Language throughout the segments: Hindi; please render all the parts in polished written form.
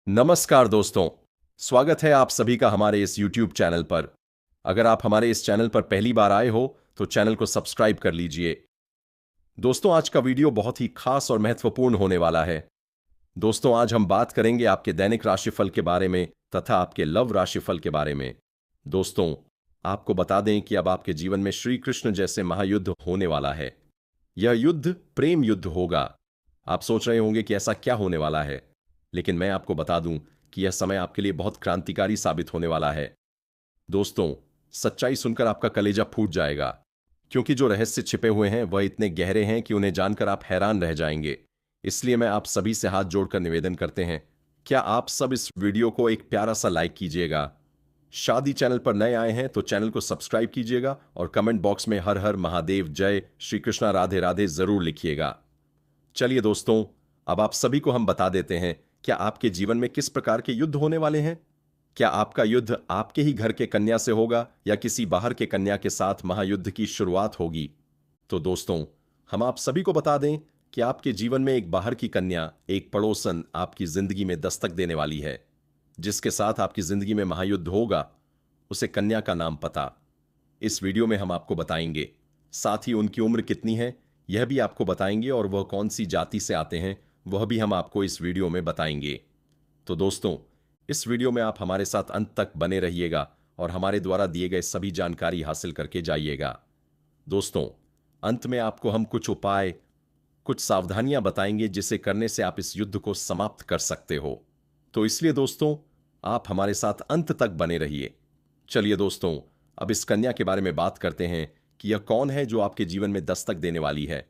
नमस्कार दोस्तों। स्वागत है आप सभी का हमारे इस YouTube चैनल पर। अगर आप हमारे इस चैनल पर पहली बार आए हो तो चैनल को सब्सक्राइब कर लीजिए। दोस्तों, आज का वीडियो बहुत ही खास और महत्वपूर्ण होने वाला है। दोस्तों, आज हम बात करेंगे आपके दैनिक राशिफल के बारे में तथा आपके लव राशिफल के बारे में। दोस्तों, आपको बता दें कि अब आपके जीवन में श्री कृष्ण जैसे महायुद्ध होने वाला है। यह युद्ध प्रेम युद्ध होगा। आप सोच रहे होंगे कि ऐसा क्या होने वाला है, लेकिन मैं आपको बता दूं कि यह समय आपके लिए बहुत क्रांतिकारी साबित होने वाला है। दोस्तों, सच्चाई सुनकर आपका कलेजा फूट जाएगा, क्योंकि जो रहस्य छिपे हुए हैं वह इतने गहरे हैं कि उन्हें जानकर आप हैरान रह जाएंगे। इसलिए मैं आप सभी से हाथ जोड़कर निवेदन करते हैं, क्या आप सब इस वीडियो को एक प्यारा सा लाइक कीजिएगा। शादी चैनल पर नए आए हैं तो चैनल को सब्सक्राइब कीजिएगा और कमेंट बॉक्स में हर हर महादेव जय श्री कृष्णा राधे राधे जरूर लिखिएगा। चलिए दोस्तों, अब आप सभी को हम बता देते हैं क्या आपके जीवन में किस प्रकार के युद्ध होने वाले हैं। क्या आपका युद्ध आपके ही घर के कन्या से होगा या किसी बाहर के कन्या के साथ महायुद्ध की शुरुआत होगी। तो दोस्तों, हम आप सभी को बता दें कि आपके जीवन में एक बाहर की कन्या, एक पड़ोसन आपकी जिंदगी में दस्तक देने वाली है। जिसके साथ आपकी जिंदगी में महायुद्ध होगा, उसे कन्या का नाम पता इस वीडियो में हम आपको बताएंगे। साथ ही उनकी उम्र कितनी है यह भी आपको बताएंगे और वह कौन सी जाति से आते हैं वह भी हम आपको इस वीडियो में बताएंगे। तो दोस्तों, इस वीडियो में आप हमारे साथ अंत तक बने रहिएगा और हमारे द्वारा दिए गए सभी जानकारी हासिल करके जाइएगा। दोस्तों, अंत में आपको हम कुछ उपाय, कुछ सावधानियां बताएंगे जिसे करने से आप इस युद्ध को समाप्त कर सकते हो। तो इसलिए दोस्तों, आप हमारे साथ अंत तक बने रहिए। चलिए दोस्तों, अब इस कन्या के बारे में बात करते हैं कि यह कौन है जो आपके जीवन में दस्तक देने वाली है।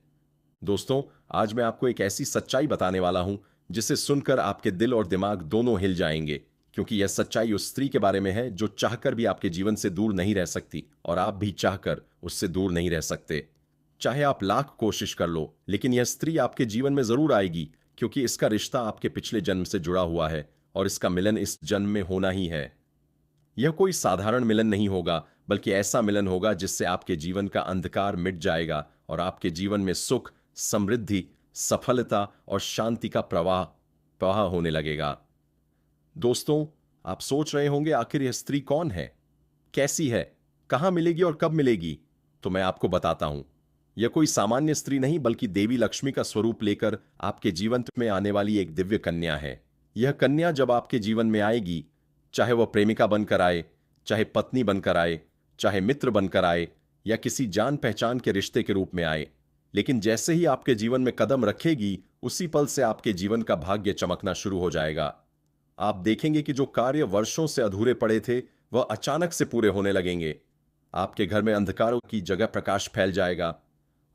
दोस्तों, आज मैं आपको एक ऐसी सच्चाई बताने वाला हूं जिसे सुनकर आपके दिल और दिमाग दोनों हिल जाएंगे, क्योंकि यह सच्चाई उस स्त्री के बारे में है जो चाहकर भी आपके जीवन से दूर नहीं रह सकती और आप भी चाहकर उससे दूर नहीं रह सकते। चाहे आप लाख कोशिश कर लो, लेकिन यह स्त्री आपके जीवन में जरूर आएगी, क्योंकि इसका रिश्ता आपके पिछले जन्म से जुड़ा हुआ है और इसका मिलन इस जन्म में होना ही है। यह कोई साधारण मिलन नहीं होगा, बल्कि ऐसा मिलन होगा जिससे आपके जीवन का अंधकार मिट जाएगा और आपके जीवन में सुख, समृद्धि, सफलता और शांति का प्रवाह प्रवाह होने लगेगा। दोस्तों, आप सोच रहे होंगे आखिर यह स्त्री कौन है, कैसी है, कहां मिलेगी और कब मिलेगी। तो मैं आपको बताता हूं। यह कोई सामान्य स्त्री नहीं, बल्कि देवी लक्ष्मी का स्वरूप लेकर आपके जीवन में आने वाली एक दिव्य कन्या है। यह कन्या जब आपके जीवन में आएगी, चाहे वह प्रेमिका बनकर आए, चाहे पत्नी बनकर आए, चाहे मित्र बनकर आए या किसी जान पहचान के रिश्ते के रूप में आए, लेकिन जैसे ही आपके जीवन में कदम रखेगी, उसी पल से आपके जीवन का भाग्य चमकना शुरू हो जाएगा। आप देखेंगे कि जो कार्य वर्षों से अधूरे पड़े थे वह अचानक से पूरे होने लगेंगे। आपके घर में अंधकारों की जगह प्रकाश फैल जाएगा।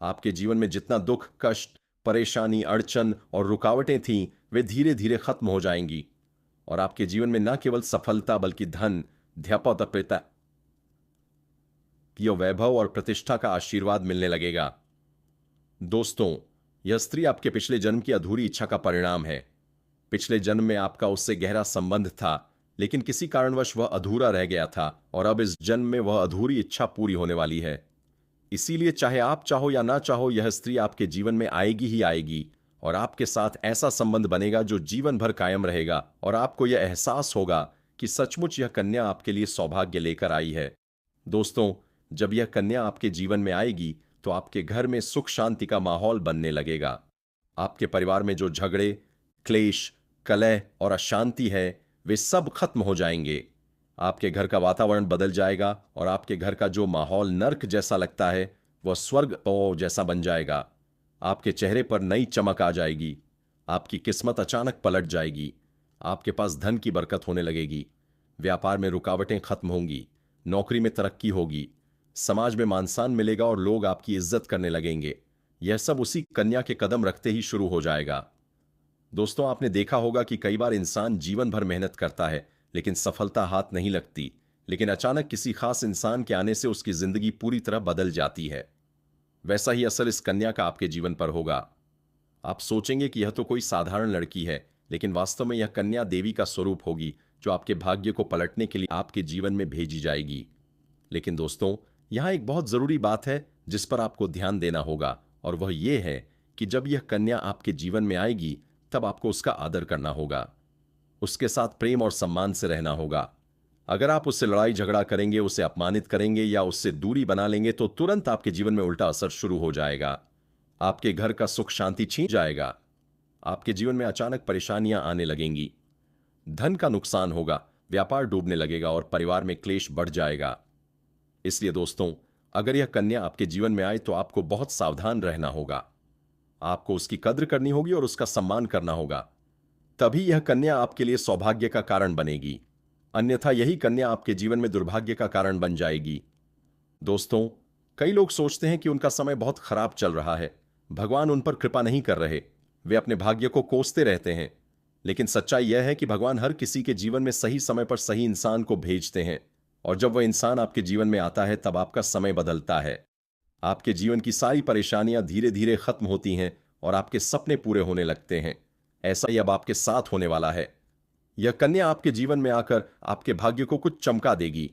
आपके जीवन में जितना दुख, कष्ट, परेशानी, अड़चन और रुकावटें थीं, वे धीरे धीरे खत्म हो जाएंगी और आपके जीवन में न केवल सफलता बल्कि धन, ध्यापौतपिता, वैभव और प्रतिष्ठा का आशीर्वाद मिलने लगेगा। दोस्तों, यह स्त्री आपके पिछले जन्म की अधूरी इच्छा का परिणाम है। पिछले जन्म में आपका उससे गहरा संबंध था, लेकिन किसी कारणवश वह अधूरा रह गया था और अब इस जन्म में वह अधूरी इच्छा पूरी होने वाली है। इसीलिए चाहे आप चाहो या ना चाहो, यह स्त्री आपके जीवन में आएगी ही आएगी और आपके साथ ऐसा संबंध बनेगा जो जीवन भर कायम रहेगा और आपको यह एहसास होगा कि सचमुच यह कन्या आपके लिए सौभाग्य लेकर आई है। दोस्तों, जब यह कन्या आपके जीवन में आएगी तो आपके घर में सुख शांति का माहौल बनने लगेगा। आपके परिवार में जो झगड़े, क्लेश, कलह और अशांति है, वे सब खत्म हो जाएंगे। आपके घर का वातावरण बदल जाएगा और आपके घर का जो माहौल नर्क जैसा लगता है वह स्वर्ग जैसा बन जाएगा। आपके चेहरे पर नई चमक आ जाएगी। आपकी किस्मत अचानक पलट जाएगी। आपके पास धन की बरकत होने लगेगी। व्यापार में रुकावटें खत्म होंगी। नौकरी में तरक्की होगी। समाज में मान सम्मान मिलेगा और लोग आपकी इज्जत करने लगेंगे। यह सब उसी कन्या के कदम रखते ही शुरू हो जाएगा। दोस्तों, आपने देखा होगा कि कई बार इंसान जीवन भर मेहनत करता है, लेकिन सफलता हाथ नहीं लगती। लेकिन अचानक किसी खास इंसान के आने से उसकी जिंदगी पूरी तरह बदल जाती है। वैसा ही असर इस कन्या का आपके जीवन पर होगा। आप सोचेंगे कि यह तो कोई साधारण लड़की है, लेकिन वास्तव में यह कन्या देवी का स्वरूप होगी जो आपके भाग्य को पलटने के लिए आपके जीवन में भेजी जाएगी। लेकिन दोस्तों, यहां एक बहुत जरूरी बात है जिस पर आपको ध्यान देना होगा, और वह यह है कि जब यह कन्या आपके जीवन में आएगी तब आपको उसका आदर करना होगा। उसके साथ प्रेम और सम्मान से रहना होगा। अगर आप उससे लड़ाई झगड़ा करेंगे, उसे अपमानित करेंगे या उससे दूरी बना लेंगे तो तुरंत आपके जीवन में उल्टा असर शुरू हो जाएगा। आपके घर का सुख शांति छीन जाएगा। आपके जीवन में अचानक परेशानियां आने लगेंगी। धन का नुकसान होगा, व्यापार डूबने लगेगा और परिवार में क्लेश बढ़ जाएगा। इसलिए दोस्तों, अगर यह कन्या आपके जीवन में आए तो आपको बहुत सावधान रहना होगा। आपको उसकी कद्र करनी होगी और उसका सम्मान करना होगा। तभी यह कन्या आपके लिए सौभाग्य का कारण बनेगी। अन्यथा यही कन्या आपके जीवन में दुर्भाग्य का कारण बन जाएगी। दोस्तों, कई लोग सोचते हैं कि उनका समय बहुत खराब चल रहा है, भगवान उन पर कृपा नहीं कर रहे, वे अपने भाग्य को कोसते रहते हैं। लेकिन सच्चाई यह है कि भगवान हर किसी के जीवन में सही समय पर सही इंसान को भेजते हैं, और जब वह इंसान आपके जीवन में आता है तब आपका समय बदलता है। आपके जीवन की सारी परेशानियां धीरे धीरे खत्म होती हैं और आपके सपने पूरे होने लगते हैं। ऐसा ही अब आपके साथ होने वाला है। यह कन्या आपके जीवन में आकर आपके भाग्य को कुछ चमका देगी।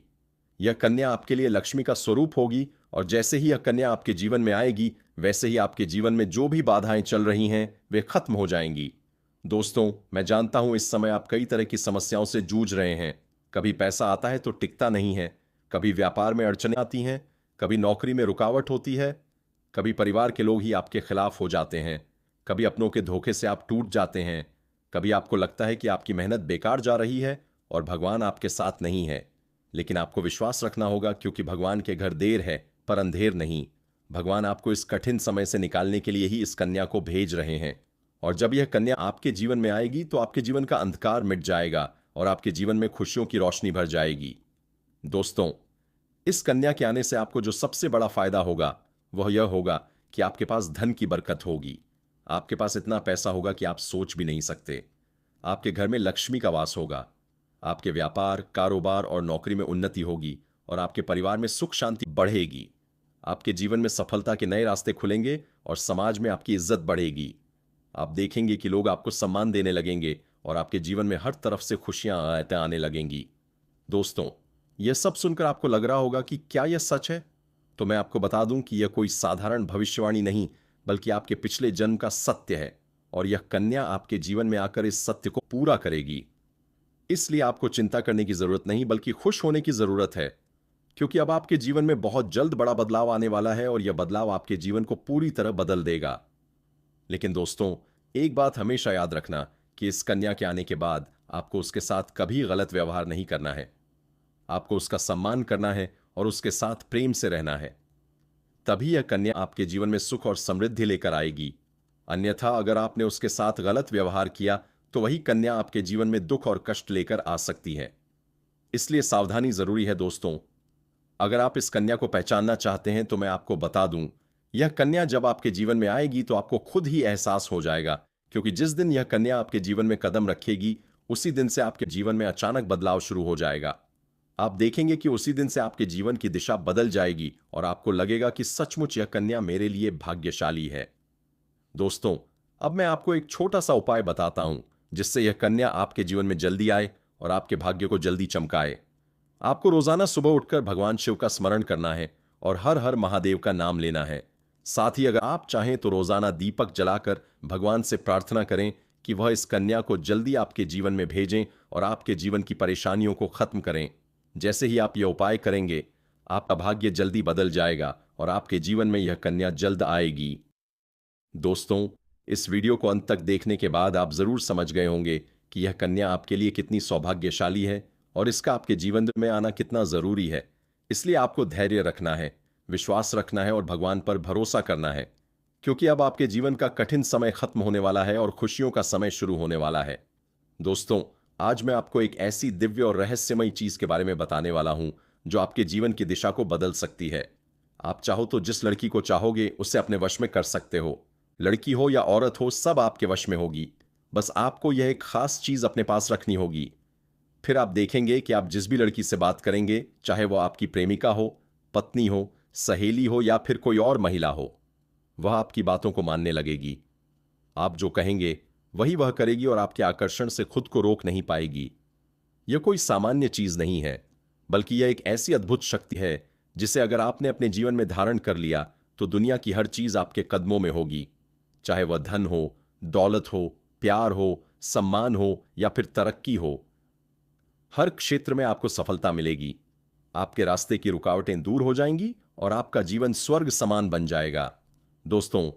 यह कन्या आपके लिए लक्ष्मी का स्वरूप होगी, और जैसे ही यह कन्या आपके जीवन में आएगी वैसे ही आपके जीवन में जो भी बाधाएं चल रही हैं वे खत्म हो जाएंगी। दोस्तों, मैं जानता हूं इस समय आप कई तरह की समस्याओं से जूझ रहे हैं। कभी पैसा आता है तो टिकता नहीं है, कभी व्यापार में अड़चनें आती हैं, कभी नौकरी में रुकावट होती है, कभी परिवार के लोग ही आपके खिलाफ हो जाते हैं, कभी अपनों के धोखे से आप टूट जाते हैं, कभी आपको लगता है कि आपकी मेहनत बेकार जा रही है और भगवान आपके साथ नहीं है। लेकिन आपको विश्वास रखना होगा, क्योंकि भगवान के घर देर है पर अंधेर नहीं। भगवान आपको इस कठिन समय से निकालने के लिए ही इस कन्या को भेज रहे हैं। और जब यह कन्या आपके जीवन में आएगी तो आपके जीवन का अंधकार मिट जाएगा और आपके जीवन में खुशियों की रोशनी भर जाएगी। दोस्तों, इस कन्या के आने से आपको जो सबसे बड़ा फायदा होगा वह यह होगा कि आपके पास धन की बरकत होगी। आपके पास इतना पैसा होगा कि आप सोच भी नहीं सकते। आपके घर में लक्ष्मी का वास होगा। आपके व्यापार, कारोबार और नौकरी में उन्नति होगी और आपके परिवार में सुख शांति बढ़ेगी। आपके जीवन में सफलता के नए रास्ते खुलेंगे और समाज में आपकी इज्जत बढ़ेगी। आप देखेंगे कि लोग आपको सम्मान देने लगेंगे और आपके जीवन में हर तरफ से खुशियां आने लगेंगी। दोस्तों, यह सब सुनकर आपको लग रहा होगा कि क्या यह सच है? तो मैं आपको बता दूं कि यह कोई साधारण भविष्यवाणी नहीं, बल्कि आपके पिछले जन्म का सत्य है, और यह कन्या आपके जीवन में आकर इस सत्य को पूरा करेगी। इसलिए आपको चिंता करने की जरूरत नहीं, बल्कि खुश होने की जरूरत है, क्योंकि अब आपके जीवन में बहुत जल्द बड़ा बदलाव आने वाला है और यह बदलाव आपके जीवन को पूरी तरह बदल देगा। लेकिन दोस्तों, एक बात हमेशा याद रखना कि इस कन्या के आने के बाद आपको उसके साथ कभी गलत व्यवहार नहीं करना है। आपको उसका सम्मान करना है और उसके साथ प्रेम से रहना है। तभी यह कन्या आपके जीवन में सुख और समृद्धि लेकर आएगी। अन्यथा अगर आपने उसके साथ गलत व्यवहार किया तो वही कन्या आपके जीवन में दुख और कष्ट लेकर आ सकती है। इसलिए सावधानी जरूरी है दोस्तों। अगर आप इस कन्या को पहचानना चाहते हैं तो मैं आपको बता दूं, यह कन्या जब आपके जीवन में आएगी तो आपको खुद ही एहसास हो जाएगा, क्योंकि जिस दिन यह कन्या आपके जीवन में कदम रखेगी उसी दिन से आपके जीवन में अचानक बदलाव शुरू हो जाएगा। आप देखेंगे कि उसी दिन से आपके जीवन की दिशा बदल जाएगी और आपको लगेगा कि सचमुच यह कन्या मेरे लिए भाग्यशाली है। दोस्तों, अब मैं आपको एक छोटा सा उपाय बताता हूं जिससे यह कन्या आपके जीवन में जल्दी आए और आपके भाग्य को जल्दी चमकाए। आपको रोजाना सुबह उठकर भगवान शिव का स्मरण करना है और हर हर महादेव का नाम लेना है। साथ ही अगर आप चाहें तो रोजाना दीपक जलाकर भगवान से प्रार्थना करें कि वह इस कन्या को जल्दी आपके जीवन में भेजें और आपके जीवन की परेशानियों को खत्म करें। जैसे ही आप यह उपाय करेंगे, आपका भाग्य जल्दी बदल जाएगा और आपके जीवन में यह कन्या जल्द आएगी। दोस्तों, इस वीडियो को अंत तक देखने के बाद आप जरूर समझ गए होंगे कि यह कन्या आपके लिए कितनी सौभाग्यशाली है और इसका आपके जीवन में आना कितना जरूरी है। इसलिए आपको धैर्य रखना है, विश्वास रखना है और भगवान पर भरोसा करना है, क्योंकि अब आपके जीवन का कठिन समय खत्म होने वाला है और खुशियों का समय शुरू होने वाला है। दोस्तों, आज मैं आपको एक ऐसी दिव्य और रहस्यमयी चीज के बारे में बताने वाला हूं जो आपके जीवन की दिशा को बदल सकती है। आप चाहो तो जिस लड़की को चाहोगे उसे अपने वश में कर सकते हो। लड़की हो या औरत हो, सब आपके वश में होगी। बस आपको यह एक खास चीज अपने पास रखनी होगी। फिर आप देखेंगे कि आप जिस भी लड़की से बात करेंगे, चाहे वो आपकी प्रेमिका हो, पत्नी हो, सहेली हो या फिर कोई और महिला हो, वह आपकी बातों को मानने लगेगी। आप जो कहेंगे वही वह करेगी और आपके आकर्षण से खुद को रोक नहीं पाएगी। यह कोई सामान्य चीज नहीं है, बल्कि यह एक ऐसी अद्भुत शक्ति है जिसे अगर आपने अपने जीवन में धारण कर लिया तो दुनिया की हर चीज आपके कदमों में होगी। चाहे वह धन हो, दौलत हो, प्यार हो, सम्मान हो या फिर तरक्की हो, हर क्षेत्र में आपको सफलता मिलेगी। आपके रास्ते की रुकावटें दूर हो जाएंगी और आपका जीवन स्वर्ग समान बन जाएगा। दोस्तों,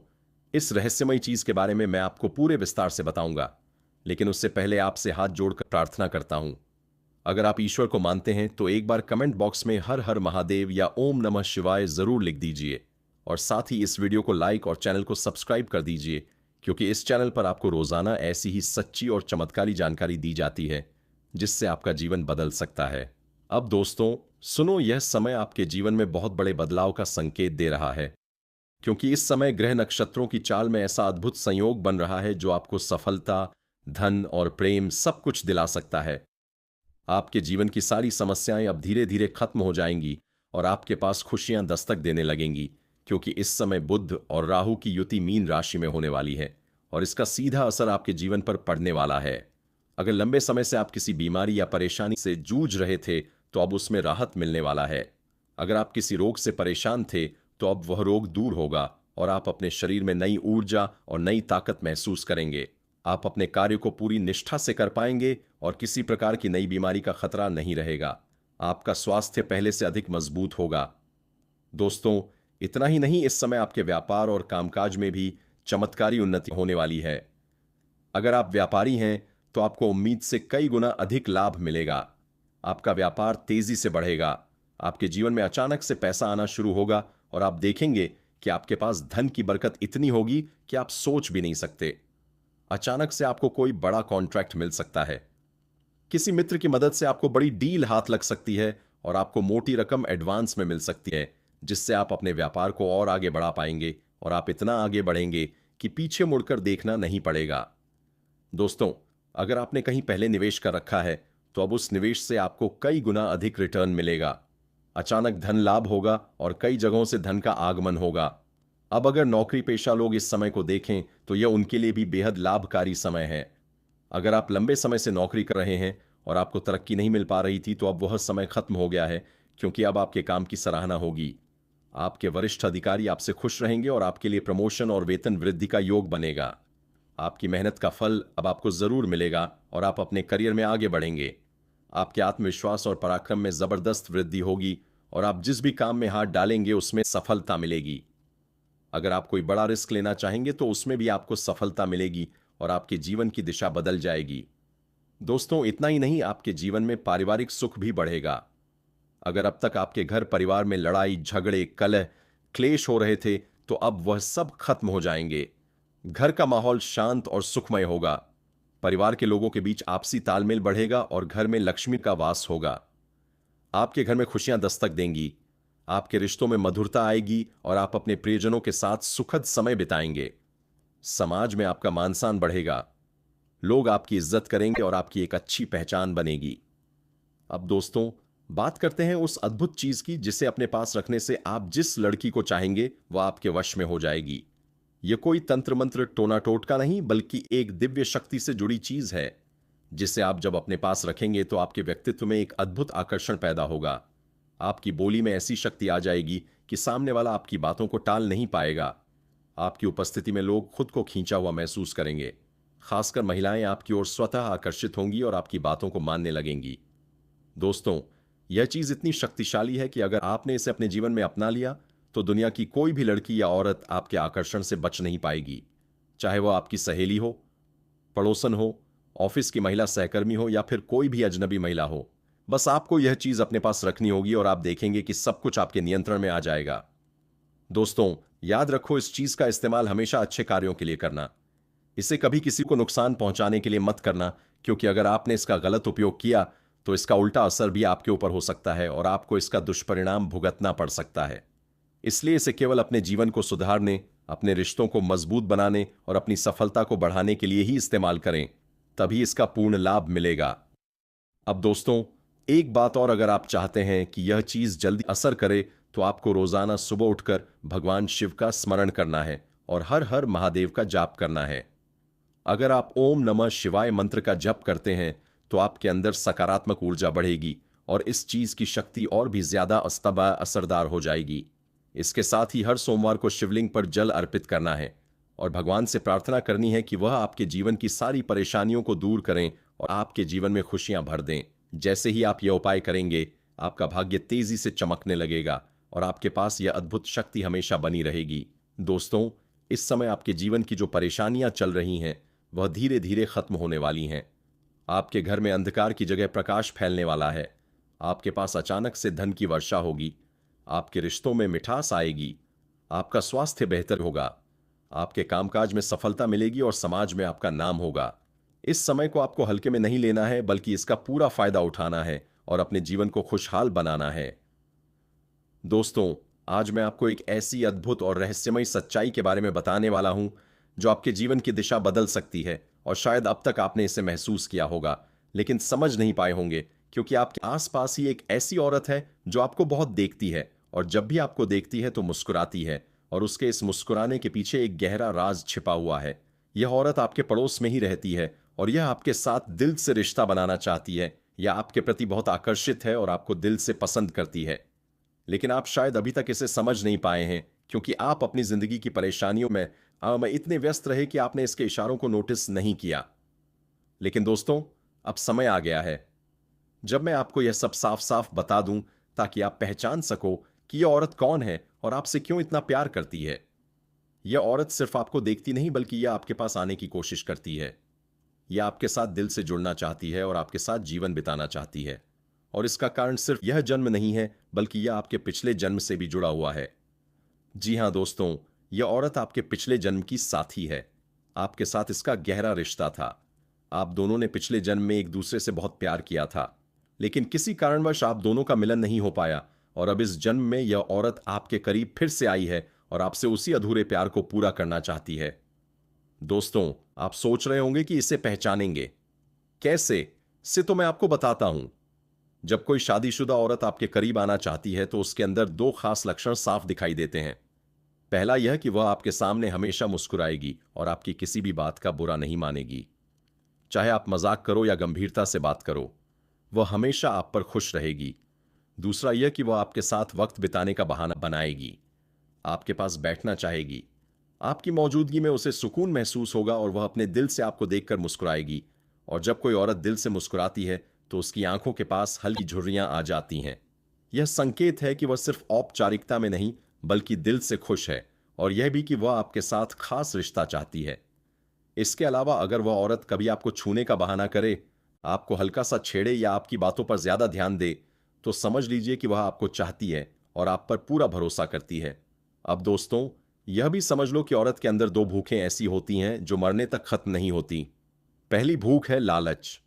इस रहस्यमय चीज के बारे में मैं आपको पूरे विस्तार से बताऊंगा, लेकिन उससे पहले आपसे हाथ जोड़कर प्रार्थना करता हूं। अगर आप ईश्वर को मानते हैं तो एक बार कमेंट बॉक्स में हर हर महादेव या ओम नमः शिवाय जरूर लिख दीजिए, और साथ ही इस वीडियो को लाइक और चैनल को सब्सक्राइब कर दीजिए, क्योंकि इस चैनल पर आपको रोजाना ऐसी ही सच्ची और चमत्कारी जानकारी दी जाती है जिससे आपका जीवन बदल सकता है। अब दोस्तों सुनो, यह समय आपके जीवन में बहुत बड़े बदलाव का संकेत दे रहा है, क्योंकि इस समय ग्रह नक्षत्रों की चाल में ऐसा अद्भुत संयोग बन रहा है जो आपको सफलता, धन और प्रेम सब कुछ दिला सकता है। आपके जीवन की सारी समस्याएं अब धीरे धीरे खत्म हो जाएंगी और आपके पास खुशियां दस्तक देने लगेंगी, क्योंकि इस समय बुध और राहु की युति मीन राशि में होने वाली है और इसका सीधा असर आपके जीवन पर पड़ने वाला है। अगर लंबे समय से आप किसी बीमारी या परेशानी से जूझ रहे थे तो अब उसमें राहत मिलने वाला है। अगर आप किसी रोग से परेशान थे तो अब वह रोग दूर होगा और आप अपने शरीर में नई ऊर्जा और नई ताकत महसूस करेंगे। आप अपने कार्य को पूरी निष्ठा से कर पाएंगे और किसी प्रकार की नई बीमारी का खतरा नहीं रहेगा। आपका स्वास्थ्य पहले से अधिक मजबूत होगा। दोस्तों, इतना ही नहीं, इस समय आपके व्यापार और कामकाज में भी चमत्कारी उन्नति होने वाली है। अगर आप व्यापारी हैं तो आपको उम्मीद से कई गुना अधिक लाभ मिलेगा। आपका व्यापार तेजी से बढ़ेगा। आपके जीवन में अचानक से पैसा आना शुरू होगा और आप देखेंगे कि आपके पास धन की बरकत इतनी होगी कि आप सोच भी नहीं सकते। अचानक से आपको कोई बड़ा कॉन्ट्रैक्ट मिल सकता है। किसी मित्र की मदद से आपको बड़ी डील हाथ लग सकती है और आपको मोटी रकम एडवांस में मिल सकती है, जिससे आप अपने व्यापार को और आगे बढ़ा पाएंगे और आप इतना आगे बढ़ेंगे कि पीछे मुड़कर देखना नहीं पड़ेगा। दोस्तों, अगर आपने कहीं पहले निवेश कर रखा है तो अब उस निवेश से आपको कई गुना अधिक रिटर्न मिलेगा। अचानक धन लाभ होगा और कई जगहों से धन का आगमन होगा। अब अगर नौकरी पेशा लोग इस समय को देखें तो यह उनके लिए भी बेहद लाभकारी समय है। अगर आप लंबे समय से नौकरी कर रहे हैं और आपको तरक्की नहीं मिल पा रही थी तो अब वह समय खत्म हो गया है, क्योंकि अब आपके काम की सराहना होगी। आपके वरिष्ठ अधिकारी आपसे खुश रहेंगे और आपके लिए प्रमोशन और वेतन वृद्धि का योग बनेगा। आपकी मेहनत का फल अब आपको जरूर मिलेगा और आप अपने करियर में आगे बढ़ेंगे। आपके आत्मविश्वास और पराक्रम में जबरदस्त वृद्धि होगी और आप जिस भी काम में हाथ डालेंगे उसमें सफलता मिलेगी। अगर आप कोई बड़ा रिस्क लेना चाहेंगे तो उसमें भी आपको सफलता मिलेगी और आपके जीवन की दिशा बदल जाएगी। दोस्तों, इतना ही नहीं, आपके जीवन में पारिवारिक सुख भी बढ़ेगा। अगर अब तक आपके घर परिवार में लड़ाई झगड़े कलह क्लेश हो रहे थे तो अब वह सब खत्म हो जाएंगे। घर का माहौल शांत और सुखमय होगा। परिवार के लोगों के बीच आपसी तालमेल बढ़ेगा और घर में लक्ष्मी का वास होगा। आपके घर में खुशियां दस्तक देंगी। आपके रिश्तों में मधुरता आएगी और आप अपने प्रियजनों के साथ सुखद समय बिताएंगे। समाज में आपका मान सम्मान बढ़ेगा। लोग आपकी इज्जत करेंगे और आपकी एक अच्छी पहचान बनेगी। अब दोस्तों, बात करते हैं उस अद्भुत चीज की जिसे अपने पास रखने से आप जिस लड़की को चाहेंगे वह आपके वश में हो जाएगी। यह कोई तंत्र मंत्र टोना टोटका नहीं, बल्कि एक दिव्य शक्ति से जुड़ी चीज है, जिसे आप जब अपने पास रखेंगे तो आपके व्यक्तित्व में एक अद्भुत आकर्षण पैदा होगा। आपकी बोली में ऐसी शक्ति आ जाएगी कि सामने वाला आपकी बातों को टाल नहीं पाएगा। आपकी उपस्थिति में लोग खुद को खींचा हुआ महसूस करेंगे। खासकर महिलाएं आपकी ओर स्वतः आकर्षित होंगी और आपकी बातों को मानने लगेंगी। दोस्तों, यह चीज इतनी शक्तिशाली है कि अगर आपने इसे अपने जीवन में अपना लिया तो दुनिया की कोई भी लड़की या औरत आपके आकर्षण से बच नहीं पाएगी। चाहे वह आपकी सहेली हो, पड़ोसन हो, ऑफिस की महिला सहकर्मी हो या फिर कोई भी अजनबी महिला हो, बस आपको यह चीज अपने पास रखनी होगी और आप देखेंगे कि सब कुछ आपके नियंत्रण में आ जाएगा। दोस्तों, याद रखो, इस चीज का इस्तेमाल हमेशा अच्छे कार्यों के लिए करना। इसे कभी किसी को नुकसान पहुंचाने के लिए मत करना, क्योंकि अगर आपने इसका गलत उपयोग किया तो इसका उल्टा असर भी आपके ऊपर हो सकता है और आपको इसका दुष्परिणाम भुगतना पड़ सकता है। इसलिए इसे केवल अपने जीवन को सुधारने, अपने रिश्तों को मजबूत बनाने और अपनी सफलता को बढ़ाने के लिए ही इस्तेमाल करें, तभी इसका पूर्ण लाभ मिलेगा। अब दोस्तों, एक बात और, अगर आप चाहते हैं कि यह चीज जल्दी असर करे तो आपको रोजाना सुबह उठकर भगवान शिव का स्मरण करना है और हर हर महादेव का जाप करना है। अगर आप ओम नमः शिवाय मंत्र का जप करते हैं तो आपके अंदर सकारात्मक ऊर्जा बढ़ेगी और इस चीज की शक्ति और भी ज्यादा असरदार हो जाएगी। इसके साथ ही हर सोमवार को शिवलिंग पर जल अर्पित करना है और भगवान से प्रार्थना करनी है कि वह आपके जीवन की सारी परेशानियों को दूर करें और आपके जीवन में खुशियां भर दें। जैसे ही आप यह उपाय करेंगे, आपका भाग्य तेजी से चमकने लगेगा और आपके पास यह अद्भुत शक्ति हमेशा बनी रहेगी। दोस्तों, इस समय आपके जीवन की जो परेशानियां चल रही हैं, वह धीरे धीरे खत्म होने वाली हैं। आपके घर में अंधकार की जगह प्रकाश फैलने वाला है। आपके पास अचानक से धन की वर्षा होगी। आपके रिश्तों में मिठास आएगी। आपका स्वास्थ्य बेहतर होगा। आपके कामकाज में सफलता मिलेगी और समाज में आपका नाम होगा। इस समय को आपको हल्के में नहीं लेना है, बल्कि इसका पूरा फायदा उठाना है और अपने जीवन को खुशहाल बनाना है। दोस्तों, आज मैं आपको एक ऐसी अद्भुत और रहस्यमय सच्चाई के बारे में बताने वाला हूं जो आपके जीवन की दिशा बदल सकती है। और शायद अब तक आपने इसे महसूस किया होगा, लेकिन समझ नहीं पाए होंगे, क्योंकि आपके आसपास ही एक ऐसी औरत है जो आपको बहुत देखती है और जब भी आपको देखती है तो मुस्कुराती है, और उसके इस मुस्कुराने के पीछे एक गहरा राज छिपा हुआ है। यह औरत आपके पड़ोस में ही रहती है और यह आपके साथ दिल से रिश्ता बनाना चाहती है, या आपके प्रति बहुत आकर्षित है और आपको दिल से पसंद करती है। लेकिन आप शायद अभी तक इसे समझ नहीं पाए हैं, क्योंकि आप अपनी जिंदगी की परेशानियों में इतने व्यस्त रहे कि आपने इसके इशारों को नोटिस नहीं किया। लेकिन दोस्तों, अब समय आ गया है जब मैं आपको यह सब साफ साफ बता दूं, ताकि आप पहचान सको कि यह औरत कौन है और आपसे क्यों इतना प्यार करती है। यह औरत सिर्फ आपको देखती नहीं, बल्कि यह आपके पास आने की कोशिश करती है। यह आपके साथ दिल से जुड़ना चाहती है और आपके साथ जीवन बिताना चाहती है। और इसका कारण सिर्फ यह जन्म नहीं है, बल्कि यह आपके पिछले जन्म से भी जुड़ा हुआ है। जी हां दोस्तों, यह औरत आपके पिछले जन्म की साथी है। आपके साथ इसका गहरा रिश्ता था। आप दोनों ने पिछले जन्म में एक दूसरे से बहुत प्यार किया था, लेकिन किसी कारणवश आप दोनों का मिलन नहीं हो पाया, और अब इस जन्म में यह औरत आपके करीब फिर से आई है और आपसे उसी अधूरे प्यार को पूरा करना चाहती है। दोस्तों, आप सोच रहे होंगे कि इसे पहचानेंगे कैसे? से तो मैं आपको बताता हूं। जब कोई शादीशुदा औरत आपके करीब आना चाहती है तो उसके अंदर दो खास लक्षण साफ दिखाई देते हैं। पहला यह कि वह आपके सामने हमेशा मुस्कुराएगी और आपकी किसी भी बात का बुरा नहीं मानेगी। चाहे आप मजाक करो या गंभीरता से बात करो, वह हमेशा आप पर खुश रहेगी। दूसरा यह कि वह आपके साथ वक्त बिताने का बहाना बनाएगी। आपके पास बैठना चाहेगी। आपकी मौजूदगी में उसे सुकून महसूस होगा और वह अपने दिल से आपको देखकर मुस्कुराएगी। और जब कोई औरत दिल से मुस्कुराती है तो उसकी आंखों के पास हल्की झुर्रियां आ जाती हैं। यह संकेत है कि वह सिर्फ औपचारिकता में नहीं, बल्कि दिल से खुश है, और यह भी कि वह आपके साथ खास रिश्ता चाहती है। इसके अलावा अगर वह औरत कभी आपको छूने का बहाना करे, आपको हल्का सा छेड़े या आपकी बातों पर ज्यादा ध्यान दे, तो समझ लीजिए कि वह आपको चाहती है और आप पर पूरा भरोसा करती है। अब दोस्तों, यह भी समझ लो कि औरत के अंदर दो भूखें ऐसी होती हैं जो मरने तक खत्म नहीं होती। पहली भूख है लालच।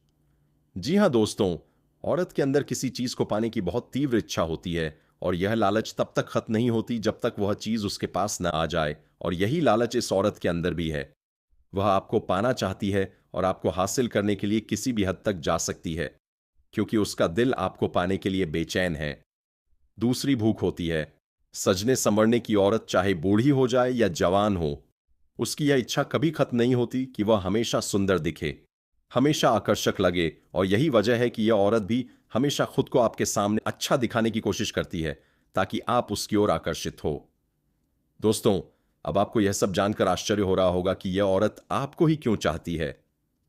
जी हां दोस्तों, औरत के अंदर किसी चीज को पाने की बहुत तीव्र इच्छा होती है, और यह लालच तब तक खत्म नहीं होती जब तक वह चीज उसके पास न आ जाए। और यही लालच इस औरत के अंदर भी है। वह आपको पाना चाहती है और आपको हासिल करने के लिए किसी भी हद तक जा सकती है, क्योंकि उसका दिल आपको पाने के लिए बेचैन है। दूसरी भूख होती है सजने संवरने की। औरत चाहे बूढ़ी हो जाए या जवान हो, उसकी यह इच्छा कभी खत्म नहीं होती कि वह हमेशा सुंदर दिखे, हमेशा आकर्षक लगे। और यही वजह है कि यह औरत भी हमेशा खुद को आपके सामने अच्छा दिखाने की कोशिश करती है, ताकि आप उसकी ओर आकर्षित हो। दोस्तों, अब आपको यह सब जानकर आश्चर्य हो रहा होगा कि यह औरत आपको ही क्यों चाहती है।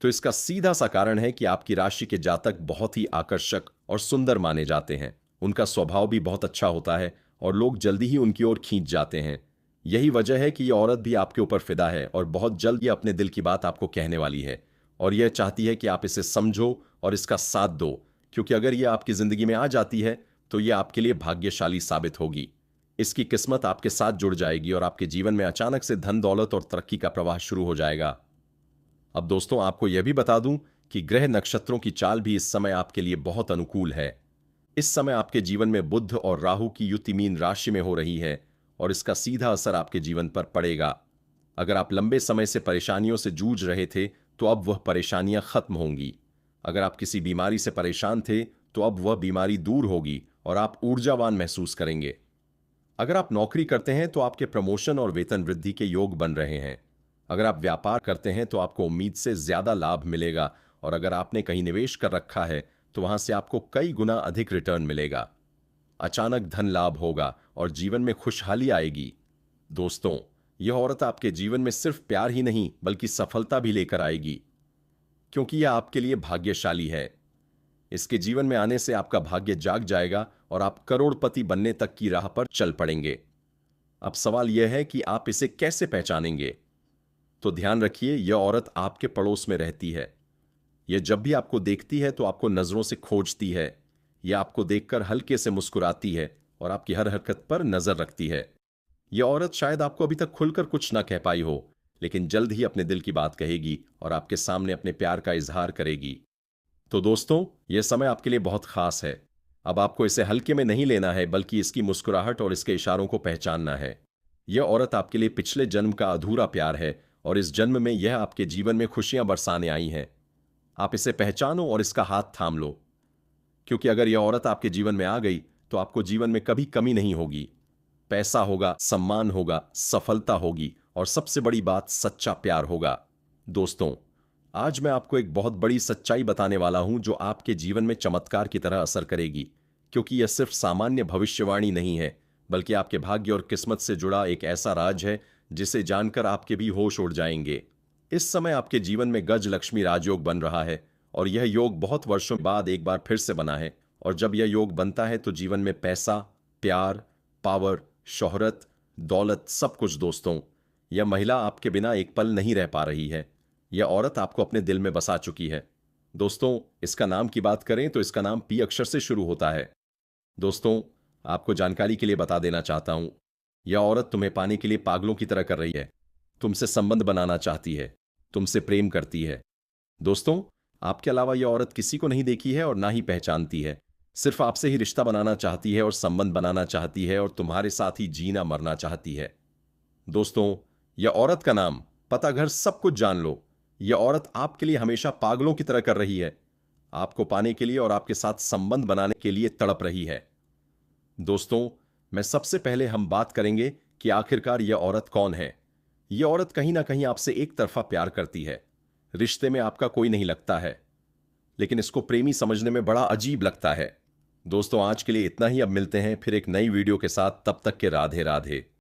तो इसका सीधा सा कारण है कि आपकी राशि के जातक बहुत ही आकर्षक और सुंदर माने जाते हैं। उनका स्वभाव भी बहुत अच्छा होता है और लोग जल्दी ही उनकी ओर खींच जाते हैं। यही वजह है कि यह औरत भी आपके ऊपर फिदा है और बहुत जल्द ये अपने दिल की बात आपको कहने वाली है, और यह चाहती है कि आप इसे समझो और इसका साथ दो, क्योंकि अगर यह आपकी जिंदगी में आ जाती है तो यह आपके लिए भाग्यशाली साबित होगी। इसकी किस्मत आपके साथ जुड़ जाएगी और आपके जीवन में अचानक से धन दौलत और तरक्की का प्रवाह शुरू हो जाएगा। अब दोस्तों, आपको यह भी बता दूं कि ग्रह नक्षत्रों की चाल भी इस समय आपके लिए बहुत अनुकूल है। इस समय आपके जीवन में बुध और राहु की युति मीन राशि में हो रही है, और इसका सीधा असर आपके जीवन पर पड़ेगा। अगर आप लंबे समय से परेशानियों से जूझ रहे थे तो अब वह परेशानियां खत्म होंगी। अगर आप किसी बीमारी से परेशान थे तो अब वह बीमारी दूर होगी और आप ऊर्जावान महसूस करेंगे। अगर आप नौकरी करते हैं तो आपके प्रमोशन और वेतन वृद्धि के योग बन रहे हैं। अगर आप व्यापार करते हैं तो आपको उम्मीद से ज्यादा लाभ मिलेगा, और अगर आपने कहीं निवेश कर रखा है तो वहां से आपको कई गुना अधिक रिटर्न मिलेगा। अचानक धन लाभ होगा और जीवन में खुशहाली आएगी। दोस्तों, यह औरत आपके जीवन में सिर्फ प्यार ही नहीं बल्कि सफलता भी लेकर आएगी, क्योंकि यह आपके लिए भाग्यशाली है। इसके जीवन में आने से आपका भाग्य जाग जाएगा और आप करोड़पति बनने तक की राह पर चल पड़ेंगे। अब सवाल यह है कि आप इसे कैसे पहचानेंगे। तो ध्यान रखिए, यह औरत आपके पड़ोस में रहती है। यह जब भी आपको देखती है तो आपको नजरों से खोजती है। यह आपको देखकर हल्के से मुस्कुराती है और आपकी हर हरकत पर नजर रखती है। यह औरत शायद आपको अभी तक खुलकर कुछ न कह पाई हो, लेकिन जल्द ही अपने दिल की बात कहेगी और आपके सामने अपने प्यार का इजहार करेगी। तो दोस्तों, यह समय आपके लिए बहुत खास है। अब आपको इसे हल्के में नहीं लेना है, बल्कि इसकी मुस्कुराहट और इसके इशारों को पहचानना है। यह औरत आपके लिए पिछले जन्म का अधूरा प्यार है और इस जन्म में यह आपके जीवन में खुशियां बरसाने आई हैं। आप इसे पहचानो और इसका हाथ थाम लो, क्योंकि अगर यह औरत आपके जीवन में आ गई तो आपको जीवन में कभी कमी नहीं होगी। पैसा होगा, सम्मान होगा, सफलता होगी और सबसे बड़ी बात, सच्चा प्यार होगा। दोस्तों, आज मैं आपको एक बहुत बड़ी सच्चाई बताने वाला हूं जो आपके जीवन में चमत्कार की तरह असर करेगी, क्योंकि यह सिर्फ सामान्य भविष्यवाणी नहीं है, बल्कि आपके भाग्य और किस्मत से जुड़ा एक ऐसा राज है जिसे जानकर आपके भी होश उड़ जाएंगे। इस समय आपके जीवन में गज लक्ष्मी राजयोग बन रहा है और यह योग बहुत वर्षों बाद एक बार फिर से बना है। और जब यह योग बनता है तो जीवन में पैसा, प्यार, पावर, शोहरत, दौलत, सब कुछ। दोस्तों, यह महिला आपके बिना एक पल नहीं रह पा रही है। यह औरत आपको अपने दिल में बसा चुकी है। दोस्तों, इसका नाम की बात करें तो इसका नाम पी अक्षर से शुरू होता है। दोस्तों, आपको जानकारी के लिए बता देना चाहता हूं, यह औरत तुम्हें पाने के लिए पागलों की तरह कर रही है। तुमसे संबंध बनाना चाहती है, तुमसे प्रेम करती है। दोस्तों, आपके अलावा यह औरत किसी को नहीं देखी है और ना ही पहचानती है। सिर्फ आपसे ही रिश्ता बनाना चाहती है और संबंध बनाना चाहती है और तुम्हारे साथ ही जीना मरना चाहती है। दोस्तों, यह औरत का नाम, पता, घर, सब कुछ जान लो। यह औरत आपके लिए हमेशा पागलों की तरह कर रही है, आपको पाने के लिए और आपके साथ संबंध बनाने के लिए तड़प रही है। दोस्तों, मैं सबसे पहले हम बात करेंगे कि आखिरकार यह औरत कौन है। यह औरत कहीं ना कहीं आपसे एक तरफा प्यार करती है। रिश्ते में आपका कोई नहीं लगता है, लेकिन इसको प्रेमी समझने में बड़ा अजीब लगता है। दोस्तों, आज के लिए इतना ही। अब मिलते हैं फिर एक नई वीडियो के साथ। तब तक के राधे राधे।